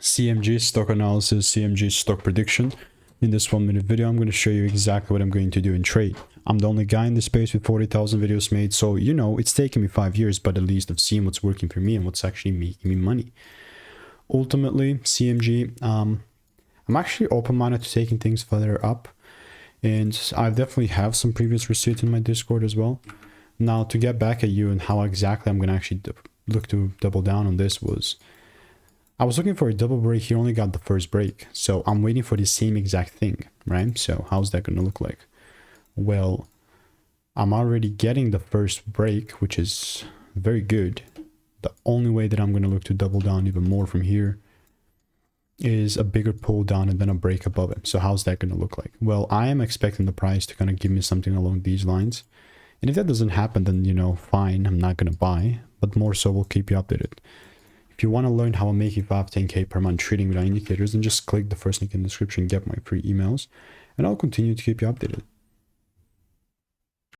CMG stock analysis, CMG stock prediction. In this 1-minute video, I'm going to show you exactly what I'm going to do in trade. I'm the only guy in this space with 40,000 videos made, so you know, it's taken me 5 years, but at least I've seen what's working for me and what's actually making me money. Ultimately, CMG, I'm actually open-minded to taking things further up, and I definitely have some previous receipts in my Discord as well. Now, to get back at you and how exactly I'm going to actually look to double down on this was, I was looking for a double break here, only got the first break. So I'm waiting for the same exact thing, right? So how's that going to look like? Well, I'm already getting the first break, which is very good. The only way that I'm going to look to double down even more from here is a bigger pull down and then a break above it. So how's that going to look like? Well, I am expecting the price to kind of give me something along these lines. And if that doesn't happen, then, you know, fine, I'm not going to buy, but more so we'll keep you updated. If you want to learn how I'm making 5-10K per month trading without indicators, then just click the first link in the description, get my free emails, and I'll continue to keep you updated.